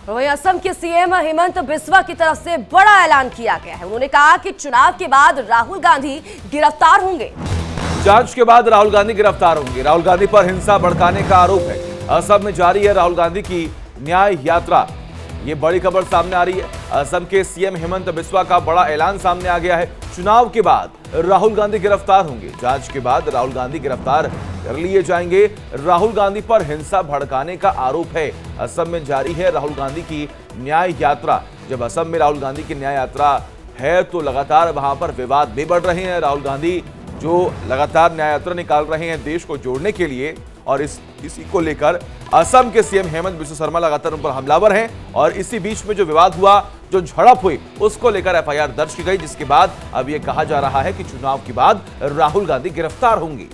और वहीं असम के सीएम हेमंत बिस्वा की तरफ से बड़ा ऐलान किया गया है। उन्होंने कहा कि चुनाव के बाद राहुल गांधी गिरफ्तार होंगे। जांच के बाद राहुल गांधी गिरफ्तार होंगे। राहुल गांधी पर हिंसा भड़काने का आरोप है। असम में जारी है राहुल गांधी की न्याय यात्रा। ये बड़ी खबर सामने आ रही है। असम के सीएम हेमंत बिस्वा का बड़ा ऐलान सामने आ गया है। चुनाव के बाद राहुल गांधी गिरफ्तार होंगे। जांच के बाद राहुल गांधी गिरफ्तार कर लिए जाएंगे। राहुल गांधी पर हिंसा भड़काने का आरोप है। असम में जारी है राहुल गांधी की न्याय यात्रा। जब असम में राहुल गांधी की न्याय यात्रा है तो लगातार वहां पर विवाद भी बढ़ रहे हैं। राहुल गांधी जो लगातार न्याय यात्रा निकाल रहे हैं देश को जोड़ने के लिए, और इसी को लेकर असम के सीएम हेमंत बिस्वा शर्मा लगातार उन पर हमलावर हैं। और इसी बीच में जो विवाद हुआ, जो झड़प हुई, उसको लेकर एफआईआर दर्ज की गई, जिसके बाद अब यह कहा जा रहा है कि चुनाव के बाद राहुल गांधी गिरफ्तार होंगे।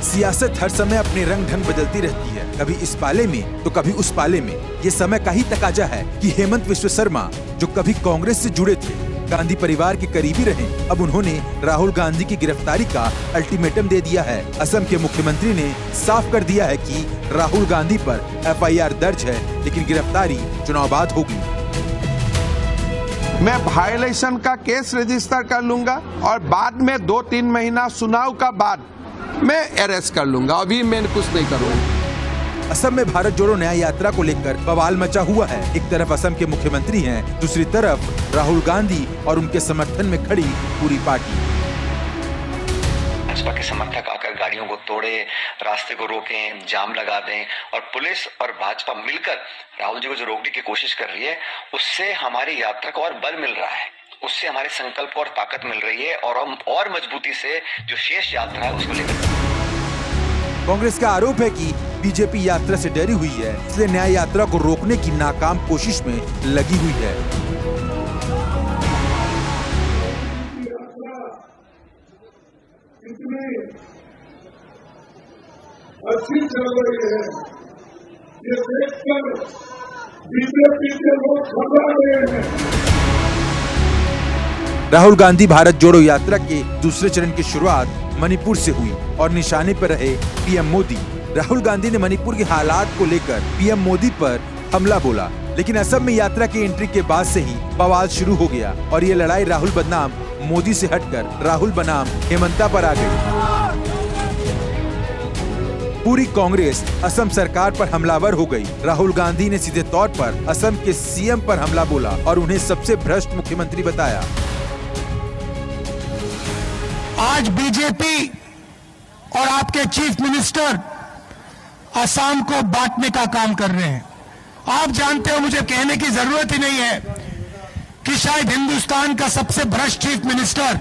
सियासत हर समय अपने रंग ढंग बदलती रहती है, कभी इस पाले में तो कभी उस पाले में। ये समय का ही तकाजा है कि हेमंत बिस्वा शर्मा, जो कभी कांग्रेस से जुड़े थे, गांधी परिवार के करीबी रहे, अब उन्होंने राहुल गांधी की गिरफ्तारी का अल्टीमेटम दे दिया है। असम के मुख्यमंत्री ने साफ कर दिया है कि राहुल गांधी पर एफआईआर दर्ज है, लेकिन गिरफ्तारी चुनाव बाद होगी। मैं वायलेशन का केस रजिस्टर कर लूंगा और बाद में 2-3 महीना चुनाव का बाद मैं अरेस्ट कर लूंगा। अभी मैं कुछ नहीं करूंगा। असम में भारत जोड़ो न्याय यात्रा को लेकर बवाल मचा हुआ है। एक तरफ असम के मुख्यमंत्री हैं, दूसरी तरफ राहुल गांधी और उनके समर्थन में खड़ी पूरी पार्टी। भाजपा के समर्थक आकर गाड़ियों को तोड़े, रास्ते को रोकें, जाम लगा दें, और पुलिस और भाजपा मिलकर राहुल जी को जो रोकने की कोशिश कर रही है, उससे हमारी यात्रा को और बल मिल रहा है, उससे हमारे संकल्प को और ताकत मिल रही है, और हम और मजबूती से जो शेष यात्रा है उसको लेकर। कांग्रेस का आरोप है कि बीजेपी यात्रा से डरी हुई है, इसलिए न्याय यात्रा को रोकने की नाकाम कोशिश में लगी हुई है। अच्छी चल रही है, ये देखकर बीजेपी के लोग घबरा रहे हैं। राहुल गांधी भारत जोड़ो यात्रा के दूसरे चरण की शुरुआत मणिपुर से हुई और निशाने पर रहे पीएम मोदी। राहुल गांधी ने मणिपुर के हालात को लेकर पीएम मोदी पर हमला बोला, लेकिन असम में यात्रा की एंट्री के बाद से ही बवाल शुरू हो गया और ये लड़ाई राहुल बनाम मोदी से हटकर राहुल बनाम हेमंता पर आ गई। पूरी कांग्रेस असम सरकार पर हमलावर हो गई। राहुल गांधी ने सीधे तौर पर असम के सीएम पर हमला बोला और उन्हें सबसे भ्रष्ट मुख्यमंत्री बताया। आज बीजेपी और आपके चीफ मिनिस्टर असम को बांटने का काम कर रहे हैं। आप जानते हो, मुझे कहने की जरूरत ही नहीं है कि शायद हिंदुस्तान का सबसे भ्रष्ट चीफ मिनिस्टर,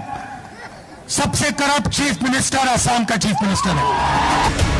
सबसे करप्ट चीफ मिनिस्टर असम का चीफ मिनिस्टर है।